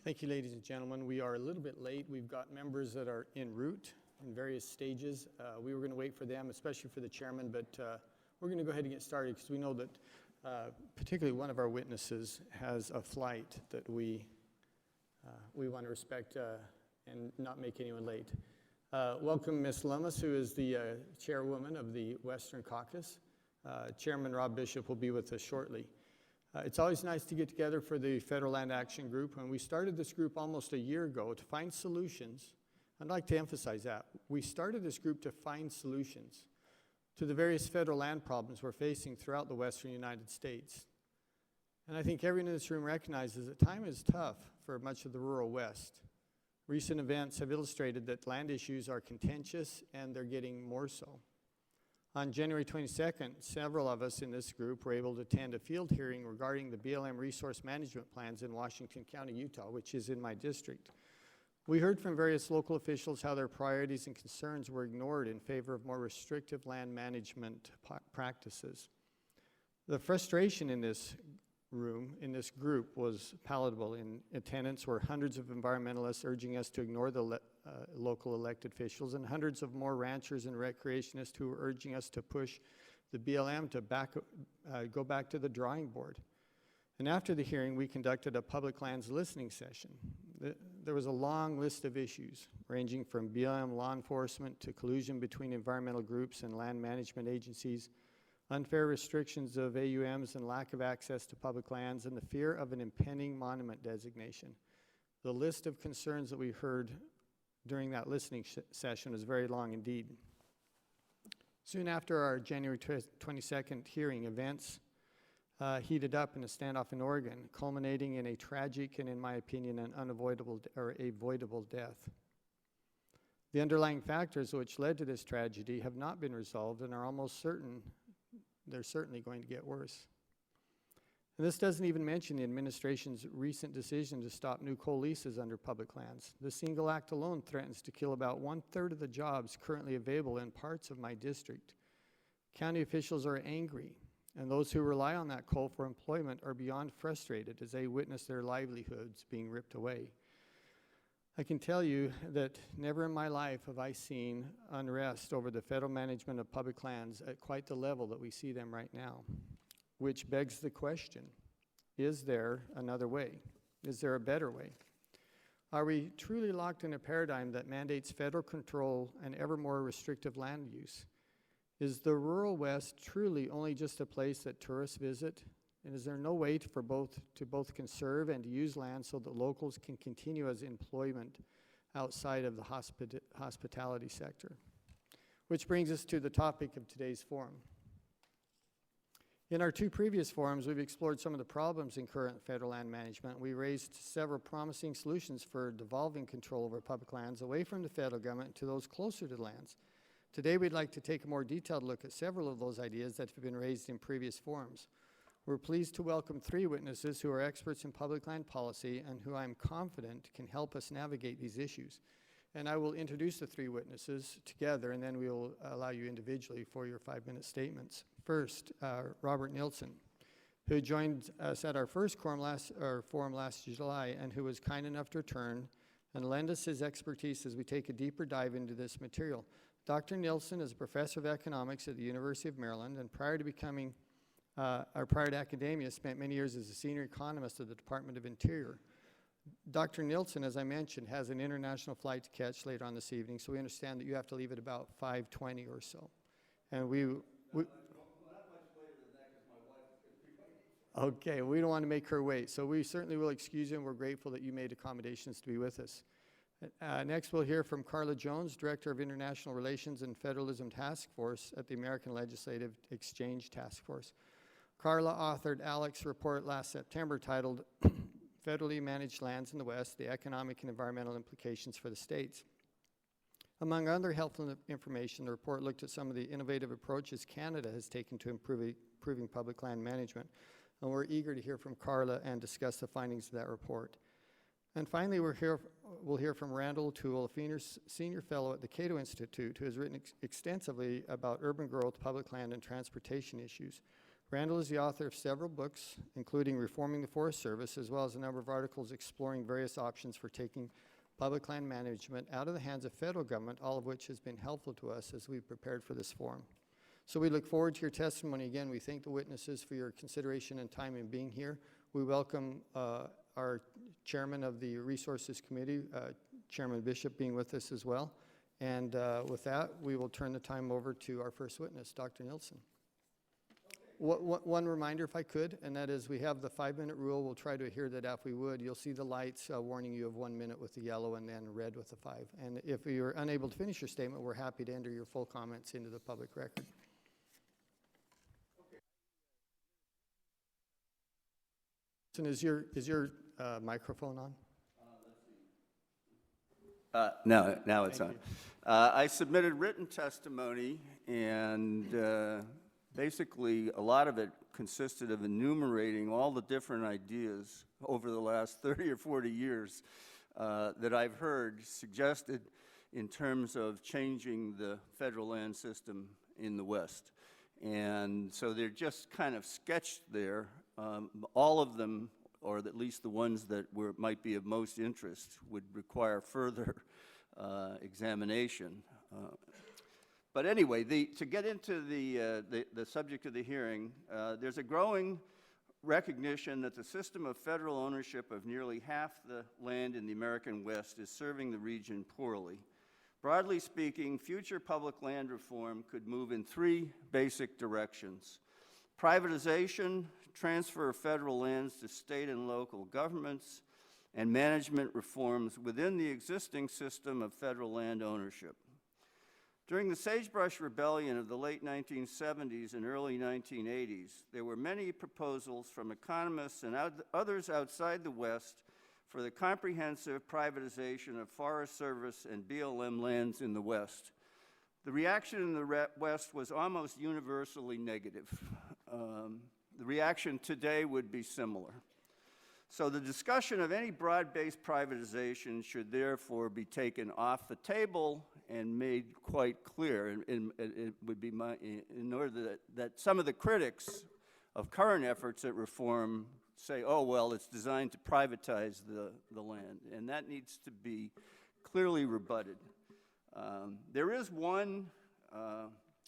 Thank you, ladies and gentlemen. We are a little bit late. We've got members that are en route in various stages. We were going to wait for them, especially for the chairman, but we're going to go ahead and get started because we know that particularly one of our witnesses has a flight that we want to respect and not make anyone late. Welcome, Ms. Lummis, who is the chairwoman of the Western Caucus. Chairman Rob Bishop will be with us shortly. It's always nice to get together for the Federal Land Action Group. When we started this group almost a year ago to find solutions, I'd like to emphasize that. We started this group to find solutions to the various federal land problems we're facing throughout the western United States. And I think everyone in this room recognizes that time is tough for much of the rural West. Recent events have illustrated that land issues are contentious and they're getting more so. On January 22nd, several of us in this group were able to attend a field hearing regarding the BLM resource management plans in Washington County, Utah, which is in my district. We heard from various local officials how their priorities and concerns were ignored in favor of more restrictive land management practices. The frustration in this room, in this group, was palatable. In attendance were hundreds of environmentalists urging us to ignore the local elected officials, and hundreds of more ranchers and recreationists who were urging us to push the BLM to go back to the drawing board. And after the hearing, we conducted a public lands listening session. There was a long list of issues, ranging from BLM law enforcement to collusion between environmental groups and land management agencies, unfair restrictions of AUMs and lack of access to public lands, and the fear of an impending monument designation. The list of concerns that we heard during that listening session was very long indeed. Soon after our January 22nd hearing, events heated up in a standoff in Oregon, culminating in a tragic and, in my opinion, an unavoidable or avoidable death. The underlying factors which led to this tragedy have not been resolved and are almost certain they're certainly going to get worse. And this doesn't even mention the administration's recent decision to stop new coal leases under public lands. The single act alone threatens to kill about 1/3 of the jobs currently available in parts of my district. County officials are angry, and those who rely on that coal for employment are beyond frustrated as they witness their livelihoods being ripped away. I can tell you that never in my life have I seen unrest over the federal management of public lands at quite the level that we see them right now, which begs the question, is there another way? Is there a better way? Are we truly locked in a paradigm that mandates federal control and ever more restrictive land use? Is the rural West truly only just a place that tourists visit? And is there no way to both conserve and to use land so that locals can continue as employment outside of the hospitality sector? Which brings us to the topic of today's forum. In our two previous forums, we've explored some of the problems in current federal land management. We raised several promising solutions for devolving control over public lands away from the federal government to those closer to the lands. Today, we'd like to take a more detailed look at several of those ideas that have been raised in previous forums. We're pleased to welcome three witnesses who are experts in public land policy and who I'm confident can help us navigate these issues. And I will introduce the three witnesses together, and then we'll allow you individually for your 5-minute statements. First, Robert Nilsen, who joined us at our first forum last July and who was kind enough to return and lend us his expertise as we take a deeper dive into this material. Dr. Nilsen is a professor of economics at the University of Maryland, and prior to academia, spent many years as a senior economist at the Department of Interior. Dr. Nilsen, as I mentioned, has an international flight to catch later on this evening, so we understand that you have to leave at about 5:20 or so. And okay, we don't want to make her wait, so we certainly will excuse you, and we're grateful that you made accommodations to be with us. Next, we'll hear from Carla Jones, Director of International Relations and Federalism Task Force at the American Legislative Exchange Task Force. Carla authored ALEC's report last September titled Federally Managed Lands in the West, the Economic and Environmental Implications for the States. Among other helpful information, the report looked at some of the innovative approaches Canada has taken to improving public land management. And we're eager to hear from Carla and discuss the findings of that report. And finally, we'll hear from Randall O'Toole, a senior fellow at the Cato Institute, who has written extensively about urban growth, public land, and transportation issues. Randall is the author of several books, including Reforming the Forest Service, as well as a number of articles exploring various options for taking public land management out of the hands of federal government, all of which has been helpful to us as we prepared for this forum. So we look forward to your testimony. Again, we thank the witnesses for your consideration and time in being here. We welcome our chairman of the Resources Committee, Chairman Bishop, being with us as well. And with that, we will turn the time over to our first witness, Dr. Nilsson. One reminder, if I could, and that is we have the 5-minute rule. We'll try to adhere to that if we would. You'll see the lights warning you of 1 minute with the yellow and then red with the 5. And if you're unable to finish your statement, we're happy to enter your full comments into the public record. Is your microphone on? Now it's on. I submitted written testimony, and basically a lot of it consisted of enumerating all the different ideas over the last 30 or 40 years that I've heard suggested in terms of changing the federal land system in the West. And so they're just kind of sketched there. All of them, or at least the ones that might be of most interest, would require further examination. But anyway, to get into the subject of the hearing, there's a growing recognition that the system of federal ownership of nearly half the land in the American West is serving the region poorly. Broadly speaking, future public land reform could move in 3 basic directions: privatization, transfer of federal lands to state and local governments, and management reforms within the existing system of federal land ownership. During the Sagebrush Rebellion of the late 1970s and early 1980s, there were many proposals from economists and others outside the West for the comprehensive privatization of Forest Service and BLM lands in the West. The reaction in the West was almost universally negative. The reaction today would be similar. So the discussion of any broad-based privatization should therefore be taken off the table and made quite clear. And it would be in order that some of the critics of current efforts at reform say, oh, well, it's designed to privatize the land. And that needs to be clearly rebutted. There is one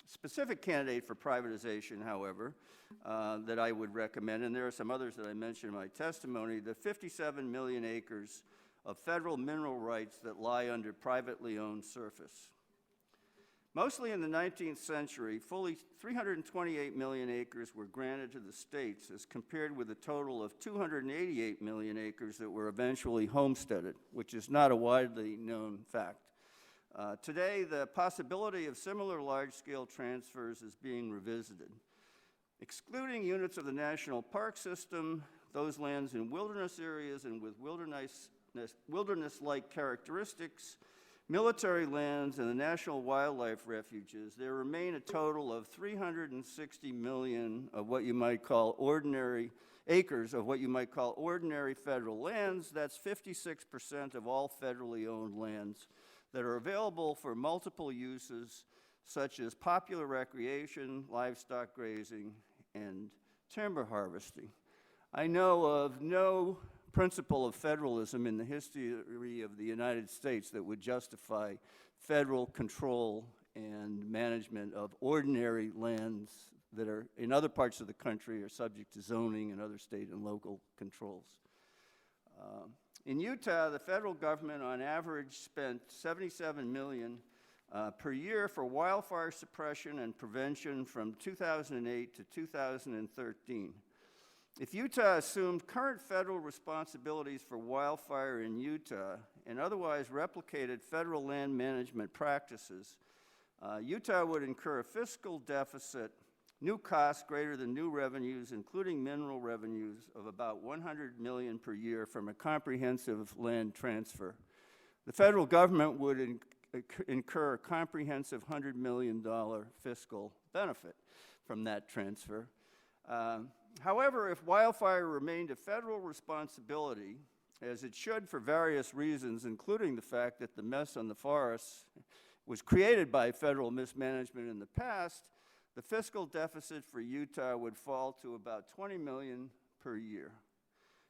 specific candidate for privatization, however, that I would recommend, and there are some others that I mentioned in my testimony: the 57 million acres of federal mineral rights that lie under privately owned surface. Mostly in the 19th century, fully 328 million acres were granted to the states, as compared with a total of 288 million acres that were eventually homesteaded, which is not a widely known fact. Today, the possibility of similar large-scale transfers is being revisited. Excluding units of the National Park System, those lands in wilderness areas and with wilderness-like characteristics, military lands, and the national wildlife refuges, there remain a total of 360 million of what you might call acres of what you might call ordinary federal lands. That's 56% of all federally owned lands that are available for multiple uses, such as popular recreation, livestock grazing, and timber harvesting. I know of no principle of federalism in the history of the United States that would justify federal control and management of ordinary lands that are in other parts of the country are subject to zoning and other state and local controls. In Utah, the federal government on average spent $77 million per year for wildfire suppression and prevention from 2008 to 2013. If Utah assumed current federal responsibilities for wildfire in Utah and otherwise replicated federal land management practices, Utah would incur a fiscal deficit, new costs greater than new revenues, including mineral revenues, of about $100 million per year from a comprehensive land transfer. The federal government would incur a comprehensive $100 million fiscal benefit from that transfer. However, if wildfire remained a federal responsibility, as it should for various reasons, including the fact that the mess on the forests was created by federal mismanagement in the past, the fiscal deficit for Utah would fall to about $20 million per year.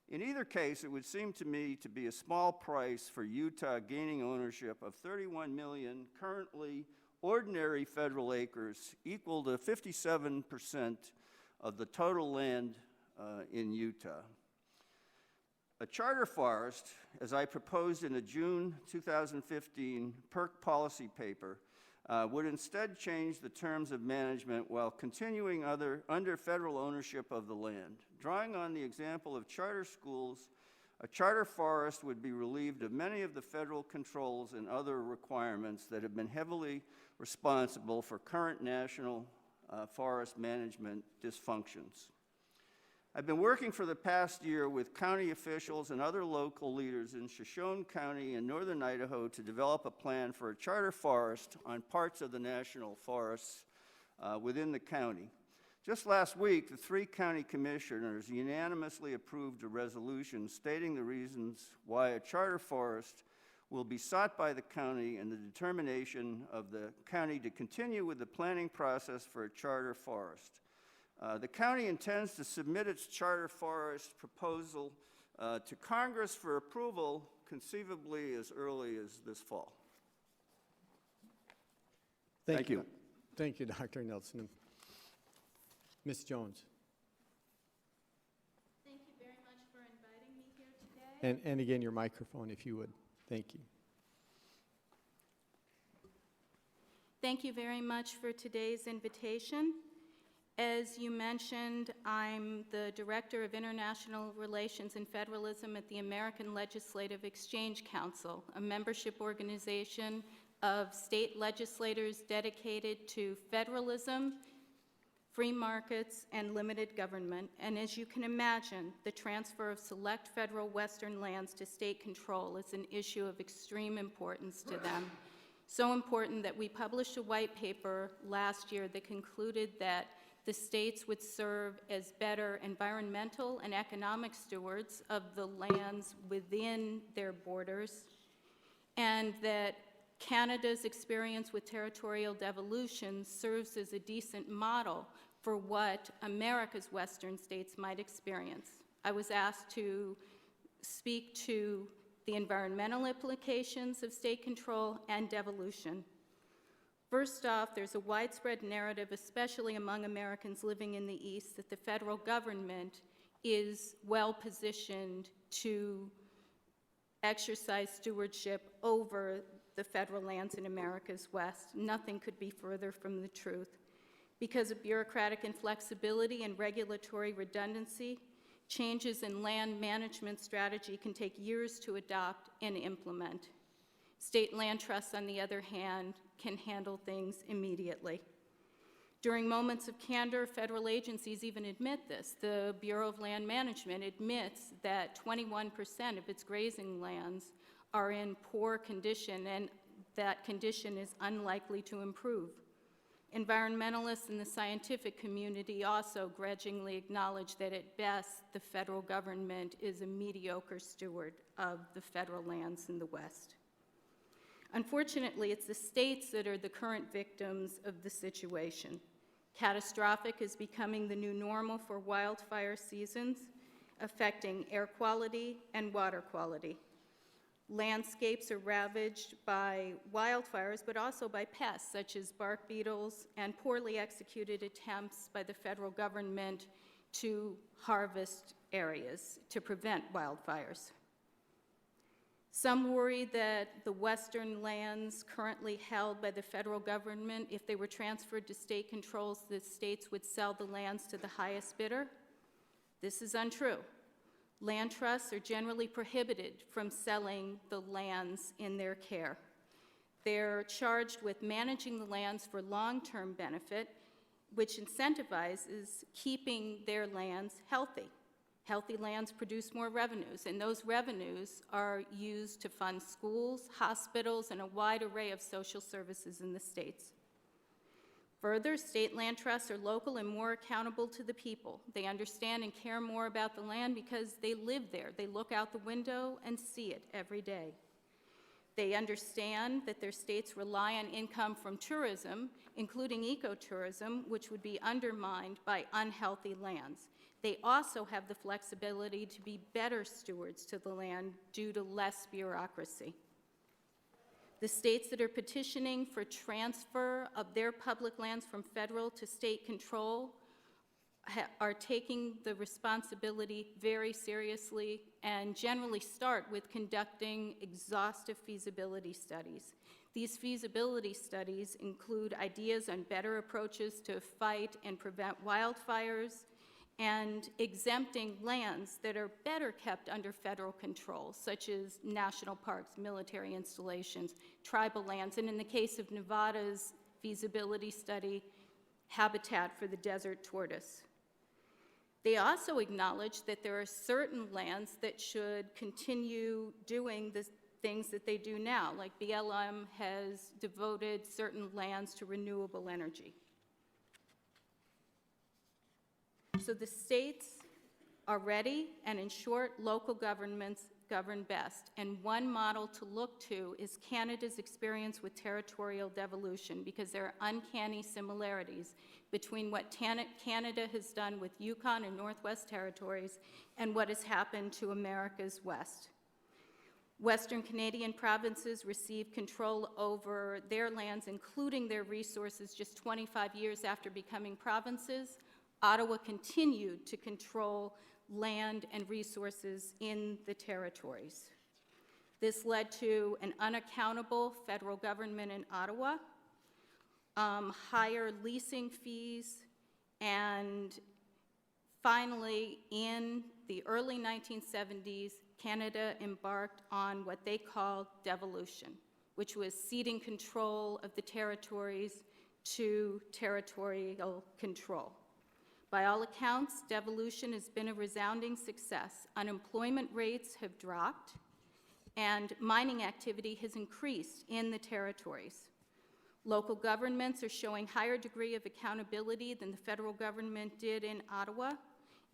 In either case, it would seem to me to be a small price for Utah gaining ownership of 31 million currently ordinary federal acres, equal to 57% of the total land in Utah. A charter forest, as I proposed in a June 2015 PERC policy paper, would instead change the terms of management while continuing under federal ownership of the land. Drawing on the example of charter schools, a charter forest would be relieved of many of the federal controls and other requirements that have been heavily responsible for current national forest management dysfunctions. I've been working for the past year with county officials and other local leaders in Shoshone County and northern Idaho to develop a plan for a charter forest on parts of the national forests within the county. Just last week, the 3 county commissioners unanimously approved a resolution stating the reasons why a charter forest will be sought by the county and the determination of the county to continue with the planning process for a charter forest. The county intends to submit its charter forest proposal to Congress for approval conceivably as early as this fall. Thank you. Thank you, Dr. Nelson. Ms. Jones. Thank you very much for inviting me here today. And again, your microphone, if you would. Thank you. Thank you very much for today's invitation. As you mentioned, I'm the Director of International Relations and Federalism at the American Legislative Exchange Council, a membership organization of state legislators dedicated to federalism, free markets, and limited government. And as you can imagine, the transfer of select federal western lands to state control is an issue of extreme importance to them. So important that we published a white paper last year that concluded that the states would serve as better environmental and economic stewards of the lands within their borders, and that Canada's experience with territorial devolution serves as a decent model for what America's western states might experience. I was asked to speak to the environmental implications of state control and devolution. First off, there's a widespread narrative, especially among Americans living in the East, that the federal government is well positioned to exercise stewardship over the federal lands in America's West. Nothing could be further from the truth. Because of bureaucratic inflexibility and regulatory redundancy, changes in land management strategy can take years to adopt and implement. State land trusts, on the other hand, can handle things immediately. During moments of candor, federal agencies even admit this. The Bureau of Land Management admits that 21% of its grazing lands are in poor condition, and that condition is unlikely to improve. Environmentalists in the scientific community also grudgingly acknowledge that at best, the federal government is a mediocre steward of the federal lands in the West. Unfortunately, it's the states that are the current victims of the situation. Catastrophic is becoming the new normal for wildfire seasons, affecting air quality and water quality. Landscapes are ravaged by wildfires, but also by pests such as bark beetles and poorly executed attempts by the federal government to harvest areas to prevent wildfires. Some worry that the western lands currently held by the federal government, if they were transferred to state controls, the states would sell the lands to the highest bidder. This is untrue. Land trusts are generally prohibited from selling the lands in their care. They're charged with managing the lands for long-term benefit, which incentivizes keeping their lands healthy. Healthy lands produce more revenues, and those revenues are used to fund schools, hospitals, and a wide array of social services in the states. Further, state land trusts are local and more accountable to the people. They understand and care more about the land because they live there. They look out the window and see it every day. They understand that their states rely on income from tourism, including ecotourism, which would be undermined by unhealthy lands. They also have the flexibility to be better stewards to the land due to less bureaucracy. The states that are petitioning for transfer of their public lands from federal to state control are taking the responsibility very seriously and generally start with conducting exhaustive feasibility studies. These feasibility studies include ideas on better approaches to fight and prevent wildfires and exempting lands that are better kept under federal control, such as national parks, military installations, tribal lands, and in the case of Nevada's feasibility study, habitat for the desert tortoise. They also acknowledge that there are certain lands that should continue doing the things that they do now, like BLM has devoted certain lands to renewable energy. So the states are ready, and in short, local governments govern best. And one model to look to is Canada's experience with territorial devolution, because there are uncanny similarities between what Canada has done with Yukon and Northwest Territories and what has happened to America's West. Western Canadian provinces received control over their lands, including their resources, just 25 years after becoming provinces. Ottawa continued to control land and resources in the territories. This led to an unaccountable federal government in Ottawa, higher leasing fees, and finally, in the early 1970s, Canada embarked on what they called devolution, which was ceding control of the territories to territorial control. By all accounts, devolution has been a resounding success. Unemployment rates have dropped, and mining activity has increased in the territories. Local governments are showing higher degree of accountability than the federal government did in Ottawa,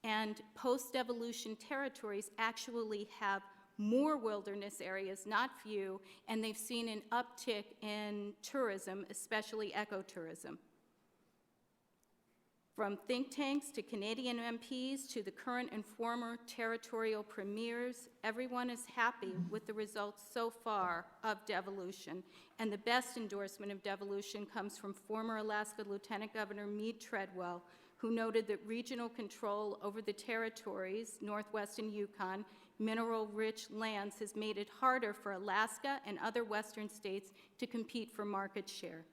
and post-devolution territories actually have more wilderness areas, not few, and they've seen an uptick in tourism, especially ecotourism. From think tanks to Canadian MPs to the current and former territorial premiers, everyone is happy with the results so far of devolution. And the best endorsement of devolution comes from former Alaska Lieutenant Governor Mead Treadwell, who noted that regional control over the territories, Northwest and Yukon, mineral-rich lands has made it harder for Alaska and other Western states to compete for market share.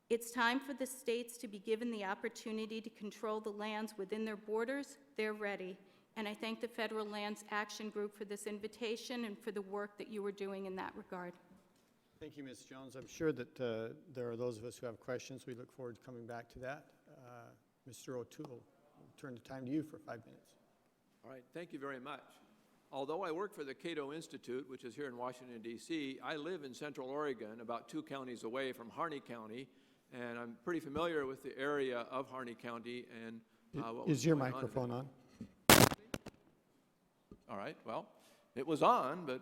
It's time for the states to be given the opportunity to control the lands within their borders. They're ready. And I thank the Federal Lands Action Group for this invitation and for the work that you are doing in that regard. Thank you, Ms. Jones. I'm sure that there are those of us who have questions. We look forward to coming back to that. Mr. O'Toole, I'll turn the time to you for 5 minutes. All right, thank you very much. Although I work for the Cato Institute, which is here in Washington, D.C., I live in Central Oregon, about 2 counties away from Harney County, and I'm pretty familiar with the area of Harney County and what was Is your going microphone on? All right, well, it was on, but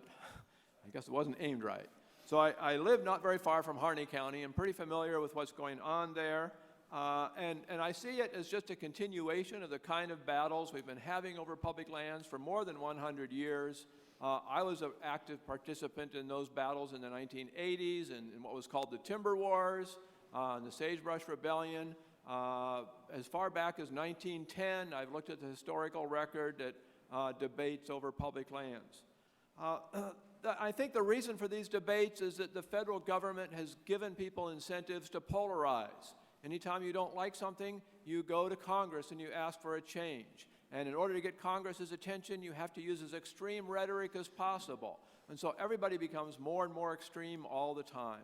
I guess it wasn't aimed right. So I live not very far from Harney County. I'm pretty familiar with what's going on there. And I see it as just a continuation of the kind of battles we've been having over public lands for more than 100 years. I was an active participant in those battles in the 1980s and in what was called the Timber Wars, the Sagebrush Rebellion. As far back as 1910, I've looked at the historical record that debates over public lands. I think the reason for these debates is that the federal government has given people incentives to polarize. Anytime you don't like something, you go to Congress and you ask for a change. And in order to get Congress's attention, you have to use as extreme rhetoric as possible. And so everybody becomes more and more extreme all the time.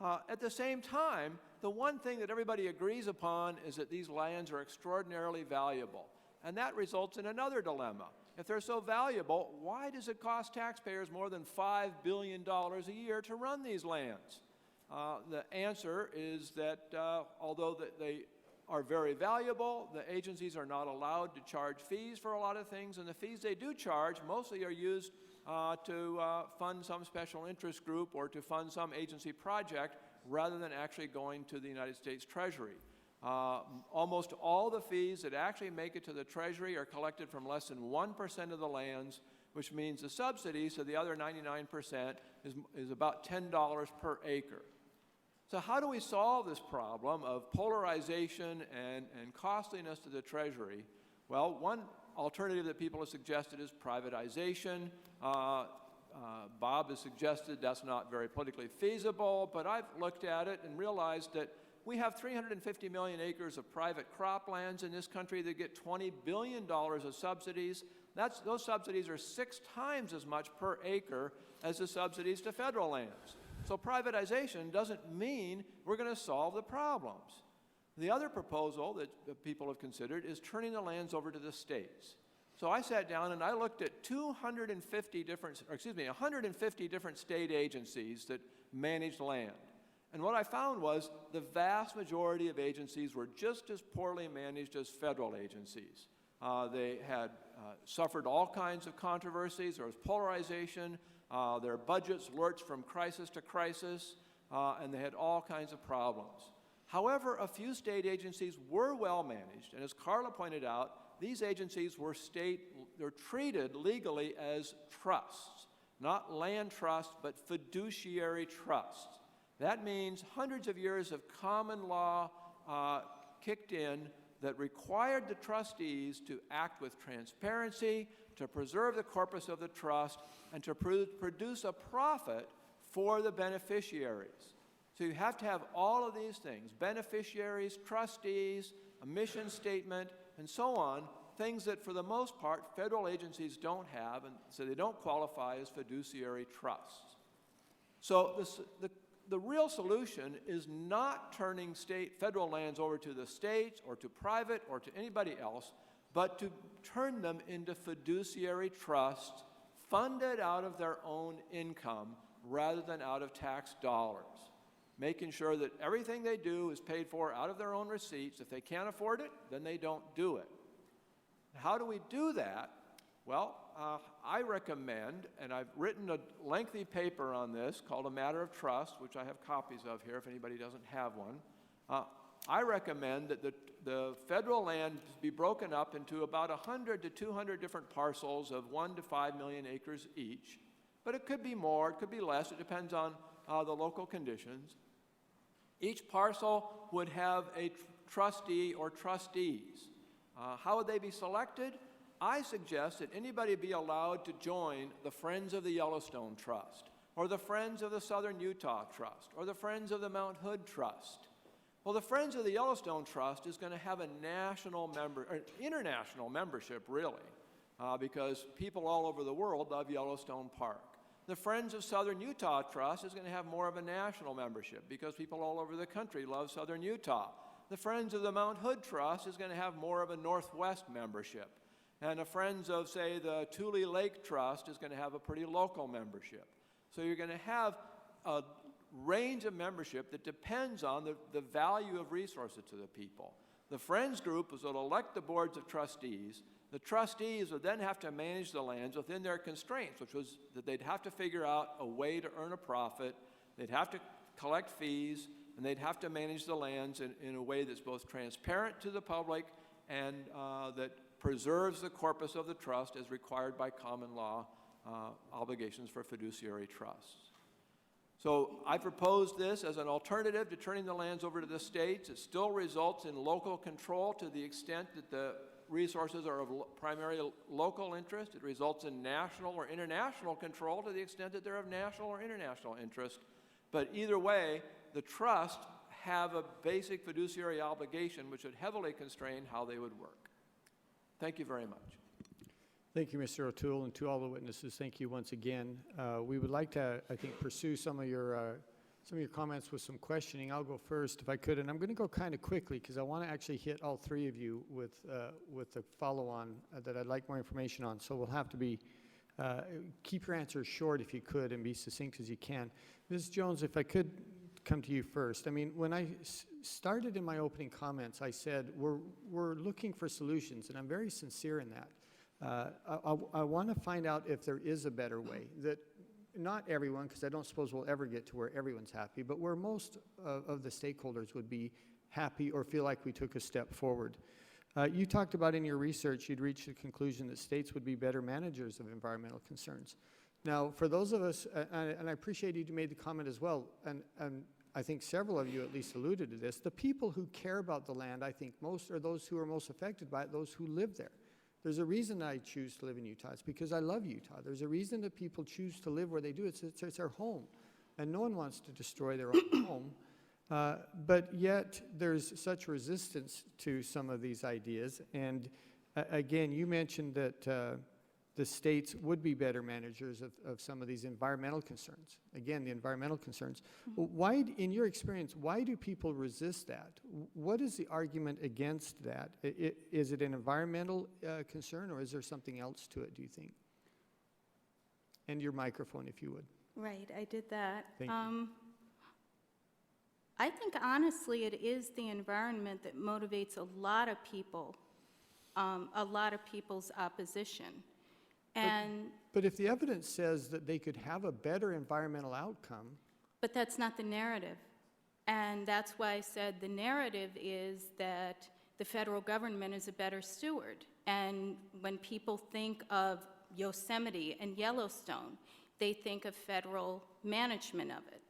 At the same time, the one thing that everybody agrees upon is that these lands are extraordinarily valuable. And that results in another dilemma. If they're so valuable, why does it cost taxpayers more than $5 billion a year to run these lands? The answer is that although they are very valuable. The agencies are not allowed to charge fees for a lot of things, and the fees they do charge mostly are used to fund some special interest group or to fund some agency project rather than actually going to the United States Treasury. Almost all the fees that actually make it to the Treasury are collected from less than 1% of the lands, which means the subsidies to the other 99% is about $10 per acre. So how do we solve this problem of polarization and costliness to the Treasury? Well, one alternative that people have suggested is privatization. Bob has suggested that's not very politically feasible, but I've looked at it and realized that we have 350 million acres of private croplands in this country that get $20 billion of subsidies. Those subsidies are 6 times as much per acre as the subsidies to federal lands. So privatization doesn't mean we're going to solve the problems. The other proposal that people have considered is turning the lands over to the states. So I sat down and I looked at 150 different state agencies that manage land. And what I found was the vast majority of agencies were just as poorly managed as federal agencies. They had suffered all kinds of controversies. There was polarization. Their budgets lurched from crisis to crisis, and they had all kinds of problems. However, a few state agencies were well managed, and as Carla pointed out, these agencies they're treated legally as trusts, not land trusts, but fiduciary trusts. That means hundreds of years of common law kicked in that required the trustees to act with transparency, to preserve the corpus of the trust, and to produce a profit for the beneficiaries. So you have to have all of these things: beneficiaries, trustees, a mission statement, and so on, things that for the most part federal agencies don't have, and so they don't qualify as fiduciary trusts. So the real solution is not turning federal lands over to the states or to private or to anybody else, but to turn them into fiduciary trusts funded out of their own income rather than out of tax dollars, making sure that everything they do is paid for out of their own receipts. If they can't afford it, then they don't do it. How do we do that? Well, I recommend, and I've written a lengthy paper on this called A Matter of Trust, which I have copies of here if anybody doesn't have one. I recommend that the federal land be broken up into about 100 to 200 different parcels of 1 to 5 million acres each. But it could be more, it could be less, it depends on the local conditions. Each parcel would have a trustee or trustees. How would they be selected? I suggest that anybody be allowed to join the Friends of the Yellowstone Trust, or the Friends of the Southern Utah Trust, or the Friends of the Mount Hood Trust. Well, the Friends of the Yellowstone Trust is going to have a international membership, really, because people all over the world love Yellowstone Park. The Friends of Southern Utah Trust is going to have more of a national membership because people all over the country love Southern Utah. The Friends of the Mount Hood Trust is going to have more of a Northwest membership. And the Friends of, say, the Tule Lake Trust is going to have a pretty local membership. So you're going to have a range of membership that depends on the value of resources to the people. The Friends group will elect the boards of trustees. The trustees would then have to manage the lands within their constraints, which was that they'd have to figure out a way to earn a profit, they'd have to collect fees, and they'd have to manage the lands in a way that's both transparent to the public and that preserves the corpus of the trust as required by common law obligations for fiduciary trusts. So I propose this as an alternative to turning the lands over to the states. It still results in local control to the extent that the resources are of primary local interest. It results in national or international control to the extent that they're of national or international interest. But either way, the trust have a basic fiduciary obligation which would heavily constrain how they would work. Thank you very much. Thank you, Mr. O'Toole, and to all the witnesses, thank you once again. We would like to, I think, pursue some of your comments with some questioning. I'll go first, if I could, and I'm going to go kind of quickly because I want to actually hit all three of you with the follow-on that I'd like more information on. So we'll have to be keep your answers short if you could, and be succinct as you can. Ms. Jones, if I could come to you first. I mean, when I started in my opening comments, I said we're looking for solutions, and I'm very sincere in that. I want to find out if there is a better way, that not everyone, because I don't suppose we'll ever get to where everyone's happy, but where most of the stakeholders would be happy or feel like we took a step forward. You talked about in your research, you'd reached the conclusion that states would be better managers of environmental concerns. Now, for those of us, and I appreciate you made the comment as well, and I think several of you at least alluded to this, the people who care about the land, I think most are those who are most affected by it, those who live there. There's a reason I choose to live in Utah. It's because I love Utah. There's a reason that people choose to live where they do. It's their home, and no one wants to destroy their own home. But yet, there's such resistance to some of these ideas. And again, you mentioned that the states would be better managers of some of these environmental concerns. Again, the environmental concerns. Why, in your experience, why do people resist that? What is the argument against that? Is it an environmental concern, or is there something else to it, do you think? And your microphone, if you would. Right, I did that. Thank you. I think honestly it is the environment that motivates a lot of people, a lot of people's opposition. But if the evidence says that they could have a better environmental outcome. But that's not the narrative. And that's why I said the narrative is that the federal government is a better steward. And when people think of Yosemite and Yellowstone, they think of federal management of it.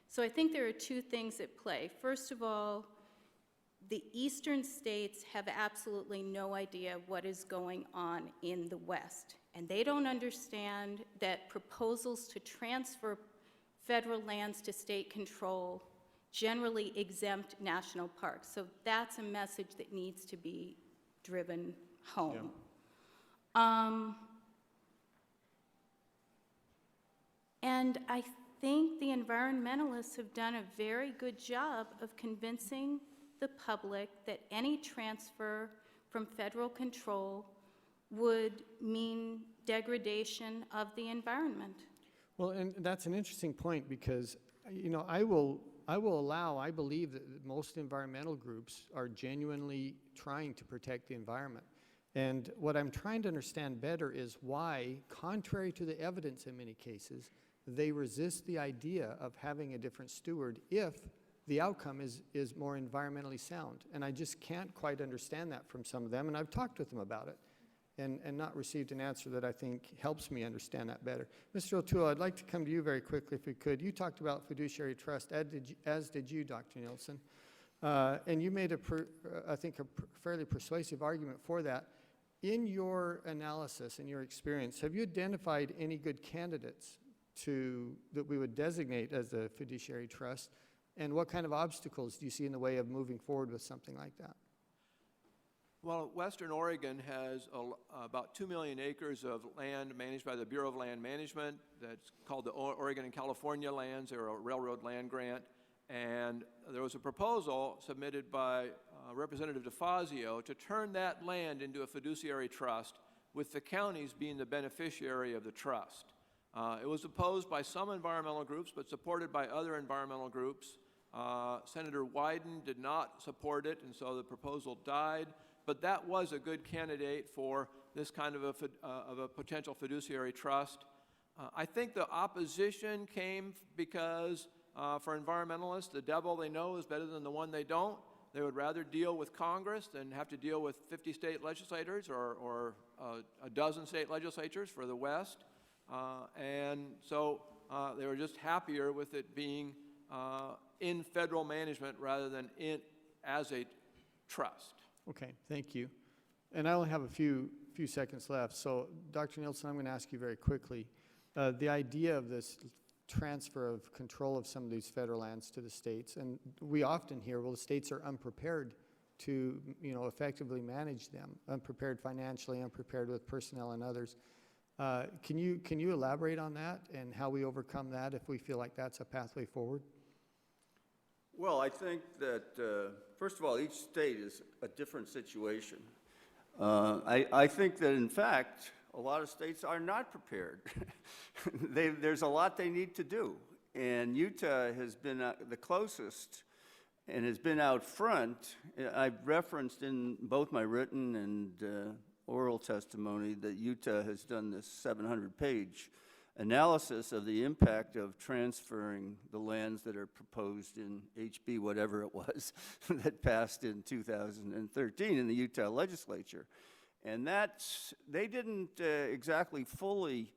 So I think there are two things at play. First of all, the eastern states have absolutely no idea what is going on in the West. And they don't understand that proposals to transfer federal lands to state control generally exempt national parks. So that's a message that needs to be driven home. Yeah. And I think the environmentalists have done a very good job of convincing the public that any transfer from federal control would mean degradation of the environment. Well, and that's an interesting point because, you know, I believe that most environmental groups are genuinely trying to protect the environment. And what I'm trying to understand better is why, contrary to the evidence in many cases, they resist the idea of having a different steward if the outcome is more environmentally sound. And I just can't quite understand that from some of them, and I've talked with them about it and not received an answer that I think helps me understand that better. Mr. O'Toole, I'd like to come to you very quickly if we could. You talked about fiduciary trust, as did you, Dr. Nielsen. And you made, I think, a fairly persuasive argument for that. In your analysis, in your experience, have you identified any good candidates that we would designate as a fiduciary trust? And what kind of obstacles do you see in the way of moving forward with something like that? Well, Western Oregon has about 2 million acres of land managed by the Bureau of Land Management. That's called the Oregon and California lands. They're a railroad land grant. And there was a proposal submitted by Representative DeFazio to turn that land into a fiduciary trust, with the counties being the beneficiary of the trust. It was opposed by some environmental groups, but supported by other environmental groups. Senator Wyden did not support it, and so the proposal died. But that was a good candidate for this kind of a potential fiduciary trust. I think the opposition came because for environmentalists, the devil they know is better than the one they don't. They would rather deal with Congress than have to deal with 50 state legislators or a dozen state legislatures for the West. And so they were just happier with it being in federal management rather than as a trust. Okay, thank you. And I only have a few seconds left. So, Dr. Nielsen, I'm going to ask you very quickly. The idea of this transfer of control of some of these federal lands to the states, and we often hear, well, the states are unprepared to, effectively manage them, unprepared financially, unprepared with personnel and others. Can you elaborate on that and how we overcome that if we feel like that's a pathway forward? Well, I think that, first of all, each state is a different situation. I think that, in fact, a lot of states are not prepared. There's a lot they need to do. And Utah has been the closest and has been out front. I've referenced in both my written and oral testimony that Utah has done this 700-page analysis of the impact of transferring the lands that are proposed in HB, whatever it was, that passed in 2013 in the Utah legislature. And they didn't exactly fully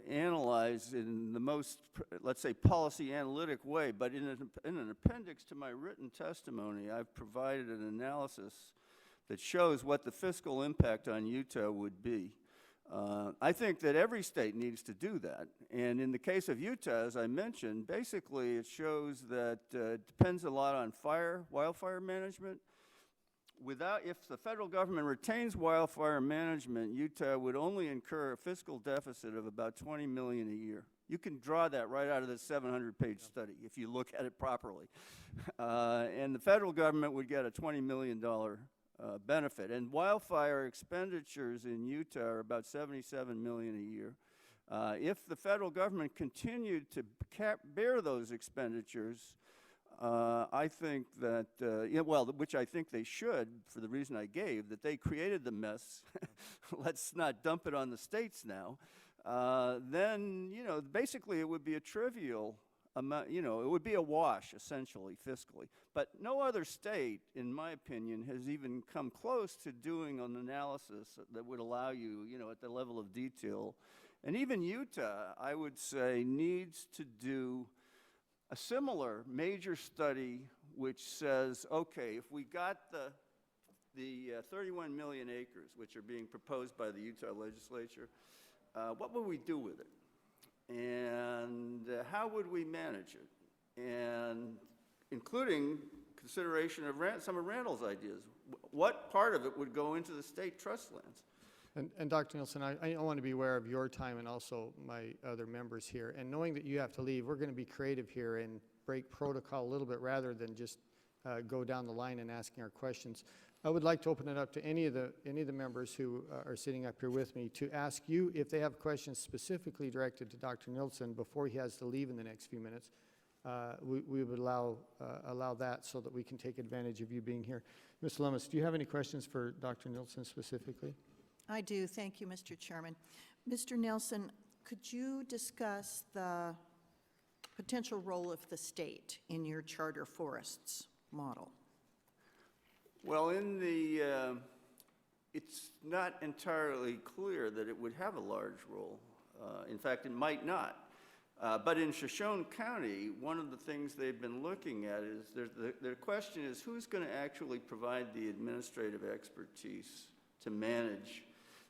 analyze in the most, let's say, policy analytic way, but in an appendix to my written testimony, I've provided an analysis that shows what the fiscal impact on Utah would be. I think that every state needs to do that. And in the case of Utah, as I mentioned, basically it shows that it depends a lot on wildfire management. If the federal government retains wildfire management, Utah would only incur a fiscal deficit of about $20 million a year. You can draw that right out of this 700-page study if you look at it properly. And the federal government would get a $20 million benefit. And wildfire expenditures in Utah are about $77 million a year. If the federal government continued to bear those expenditures, I think that, which I think they should, for the reason I gave, that they created the mess. Let's not dump it on the states now. Then, basically it would be a trivial amount, it would be a wash, essentially, fiscally. But no other state, in my opinion, has even come close to doing an analysis that would allow you, at the level of detail. And even Utah, I would say, needs to do a similar major study which says, okay, if we got the 31 million acres which are being proposed by the Utah legislature, what would we do with it? And how would we manage it? And including consideration of some of Randall's ideas. What part of it would go into the state trust lands? And Dr. Nielsen, I want to be aware of your time and also my other members here. And knowing that you have to leave, we're going to be creative here and break protocol a little bit rather than just go down the line and asking our questions. I would like to open it up to any of the members who are sitting up here with me to ask you if they have questions specifically directed to Dr. Nielsen before he has to leave in the next few minutes. We would allow that so that we can take advantage of you being here. Ms. Lummis, do you have any questions for Dr. Nielsen specifically? I do. Thank you, Mr. Chairman. Mr. Nielsen, could you discuss the potential role of the state in your charter forests model? Well, it's not entirely clear that it would have a large role. In fact, it might not. But in Shoshone County, one of the things they've been looking at is the question is who's going to actually provide the administrative expertise to manage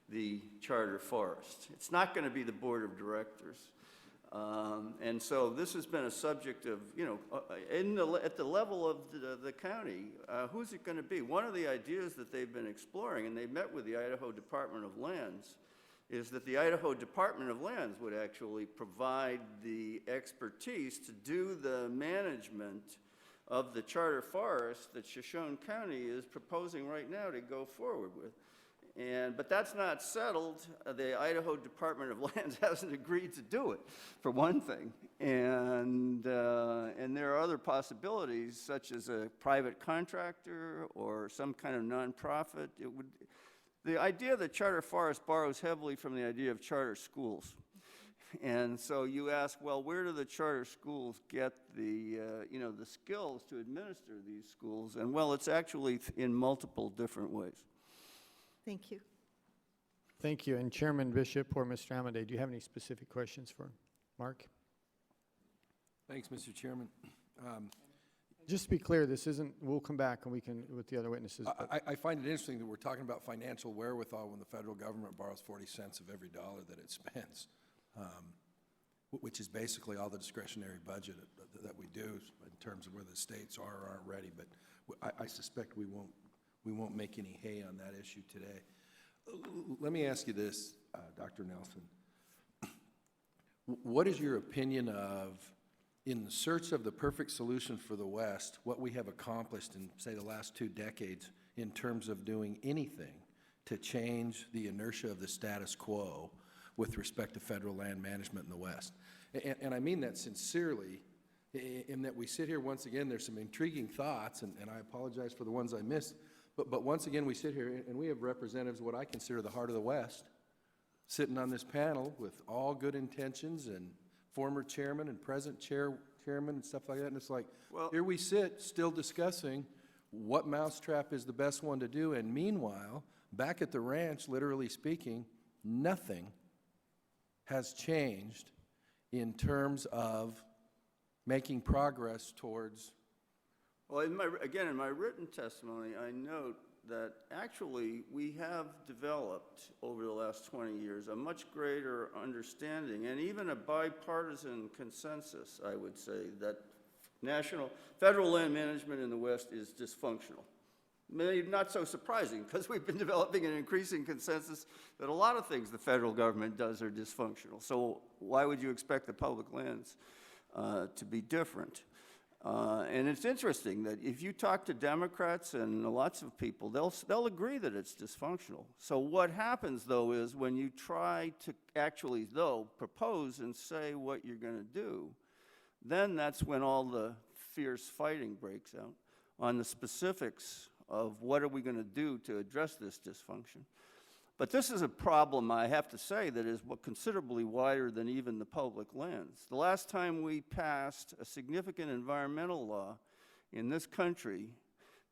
the charter forest. It's not going to be the board of directors. And so this has been a subject of, at the level of the county, who's it going to be? One of the ideas that they've been exploring, and they met with the Idaho Department of Lands, is that the Idaho Department of Lands would actually provide the expertise to do the management of the charter forest that Shoshone County is proposing right now to go forward with. But that's not settled. The Idaho Department of Lands hasn't agreed to do it, for one thing. And there are other possibilities, such as a private contractor or some kind of nonprofit. The idea of the charter forest borrows heavily from the idea of charter schools. And so you ask, well, where do the charter schools get the skills to administer these schools? And well, it's actually in multiple different ways. Thank you. Thank you. And Chairman Bishop or Mr. Amade, do you have any specific questions for Mark? Thanks, Mr. Chairman. Just to be clear, this isn't, we'll come back and we can, with the other witnesses. I find it interesting that we're talking about financial wherewithal when the federal government borrows 40 cents of every dollar that it spends, which is basically all the discretionary budget that we do in terms of where the states are or aren't ready. But I suspect we won't make any hay on that issue today. Let me ask you this, Dr. Nelson. What is your opinion of, in the search of the perfect solution for the West, what we have accomplished in, say, the last 2 decades in terms of doing anything to change the inertia of the status quo with respect to federal land management in the West? And I mean that sincerely, in that we sit here, once again, there's some intriguing thoughts, and I apologize for the ones I missed, but once again, we sit here, and we have representatives of what I consider the heart of the West, sitting on this panel with all good intentions, and former chairman and present chairman and stuff like that, and it's like, Well- here we sit, still discussing what mousetrap is the best one to do, and meanwhile, back at the ranch, literally speaking, nothing has changed in terms of making progress towards. Well, again, in my written testimony, I note that actually we have developed over the last 20 years a much greater understanding and even a bipartisan consensus, I would say, that federal land management in the West is dysfunctional. Maybe not so surprising, because we've been developing an increasing consensus that a lot of things the federal government does are dysfunctional. So why would you expect the public lands to be different? And it's interesting that if you talk to Democrats and lots of people, they'll agree that it's dysfunctional. So what happens, though, is when you try to actually, though, propose and say what you're going to do, then that's when all the fierce fighting breaks out on the specifics of what are we going to do to address this dysfunction. But this is a problem, I have to say, that is considerably wider than even the public lands. The last time we passed a significant environmental law in this country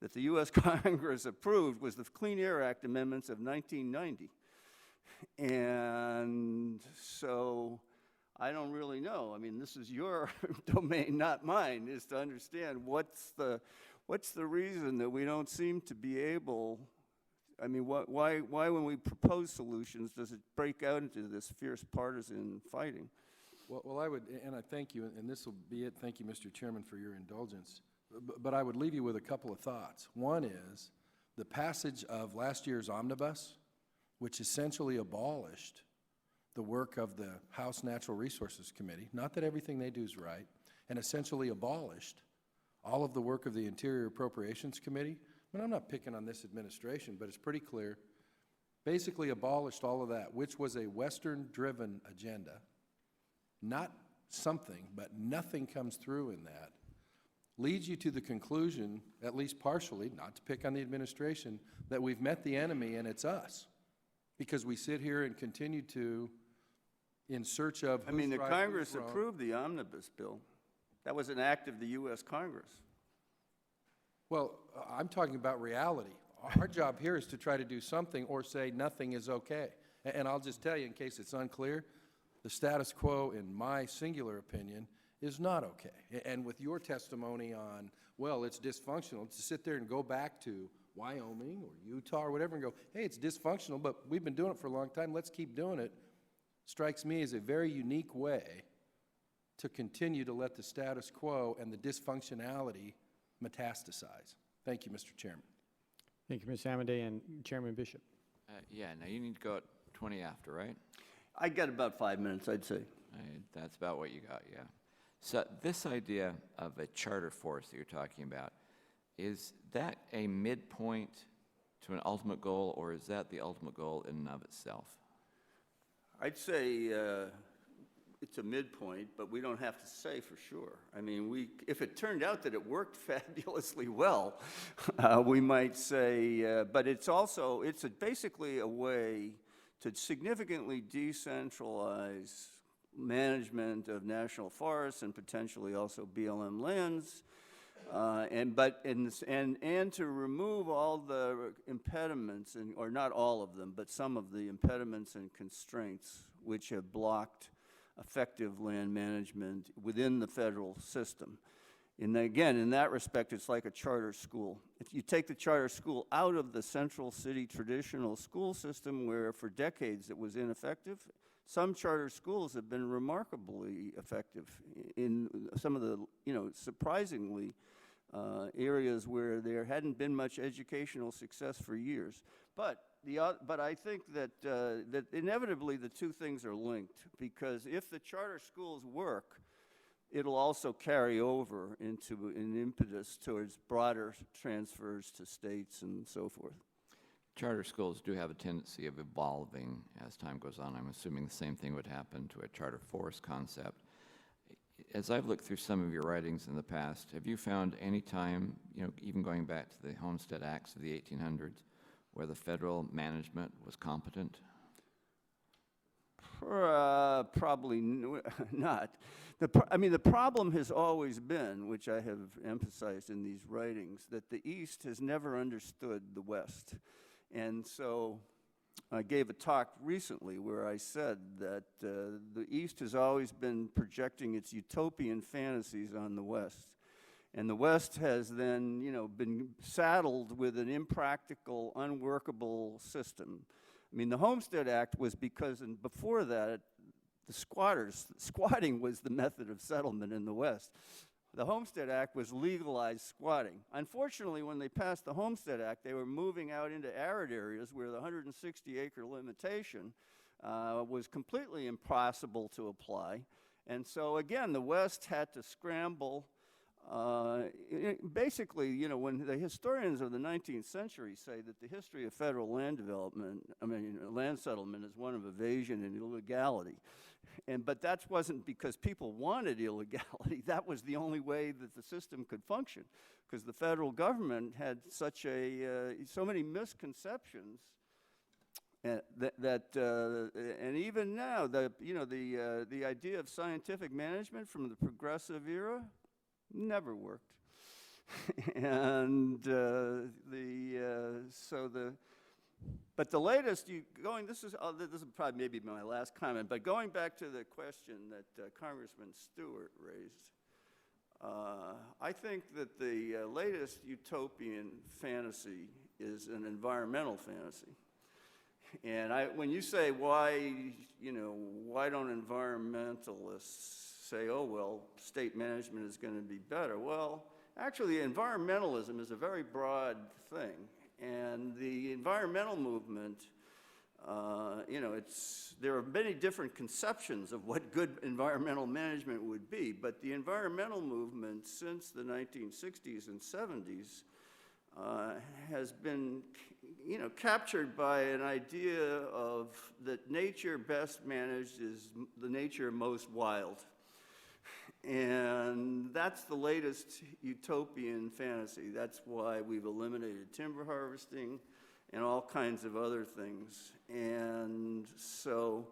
that the U.S. Congress approved was the Clean Air Act amendments of 1990. And so I don't really know. I mean, this is your domain, not mine, is to understand what's the reason that we don't seem to be able. I mean, why when we propose solutions does it break out into this fierce partisan fighting? Well, I would, and I thank you, and this will be it. Thank you, Mr. Chairman, for your indulgence. But I would leave you with a couple of thoughts. One is the passage of last year's omnibus, which essentially abolished the work of the House Natural Resources Committee, not that everything they do is right, and essentially abolished all of the work of the Interior Appropriations Committee. I mean, I'm not picking on this administration, but it's pretty clear. Basically abolished all of that, which was a Western-driven agenda. Not something, but nothing comes through in that. Leads you to the conclusion, at least partially, not to pick on the administration, that we've met the enemy and it's us. Because we sit here and continue to, in search of I mean, the who's right, Congress who's wrong. approved the omnibus bill. That was an act of the U.S. Congress. Well, I'm talking about reality. Our job here is to try to do something or say nothing is okay. And I'll just tell you, in case it's unclear, the status quo, in my singular opinion, is not okay. And with your testimony on, well, it's dysfunctional, to sit there and go back to Wyoming or Utah or whatever and go, hey, it's dysfunctional, but we've been doing it for a long time, let's keep doing it, strikes me as a very unique way to continue to let the status quo and the dysfunctionality metastasize. Thank you, Mr. Chairman. Thank you, Ms. Amadei, and Chairman Bishop. Yeah, now you need to go at 20 after, right? I got about 5 minutes, I'd say. That's about what you got, yeah. So this idea of a charter forest that you're talking about, is that a midpoint to an ultimate goal, or is that the ultimate goal in and of itself? I'd say it's a midpoint, but we don't have to say for sure. I mean, if it turned out that it worked fabulously well, we might say, but it's basically a way to significantly decentralize management of national forests and potentially also BLM lands, and to remove all the impediments, or not all of them, but some of the impediments and constraints which have blocked effective land management within the federal system. And again, in that respect, it's like a charter school. If you take the charter school out of the central city traditional school system, where for decades it was ineffective, some charter schools have been remarkably effective in some of the, surprisingly areas where there hadn't been much educational success for years. But I think that inevitably the two things are linked, because if the charter schools work, it'll also carry over into an impetus towards broader transfers to states and so forth. Charter schools do have a tendency of evolving as time goes on. I'm assuming the same thing would happen to a charter forest concept. as I've looked through some of your writings in the past, have you found any time, even going back to the Homestead Acts of the 1800s, where the federal management was competent? Probably not. The problem has always been, which I have emphasized in these writings, that the East has never understood the West. And so I gave a talk recently where I said that the East has always been projecting its utopian fantasies on the West. And the West has then, been saddled with an impractical, unworkable system. The Homestead Act was because, and before that, squatting was the method of settlement in the West. The Homestead Act was legalized squatting. Unfortunately, when they passed the Homestead Act, they were moving out into arid areas where the 160-acre limitation was completely impossible to apply. And so, again, the West had to scramble. Basically, when the historians of the 19th century say that the history of federal land development, land settlement, is one of evasion and illegality. But that wasn't because people wanted illegality. That was the only way that the system could function, because the federal government had so many misconceptions and even now, the idea of scientific management from the progressive era never worked. And but the latest, this is probably maybe my last comment, but going back to the question that Congressman Stewart raised, I think that the latest utopian fantasy is an environmental fantasy. And when you say why don't environmentalists say, oh, well, state management is going to be better? Well, actually, environmentalism is a very broad thing. And the environmental movement, there are many different conceptions of what good environmental management would be, but the environmental movement since the 1960s and 70s has been, captured by an idea of that nature best managed is the nature most wild. And that's the latest utopian fantasy. That's why we've eliminated timber harvesting and all kinds of other things. And so,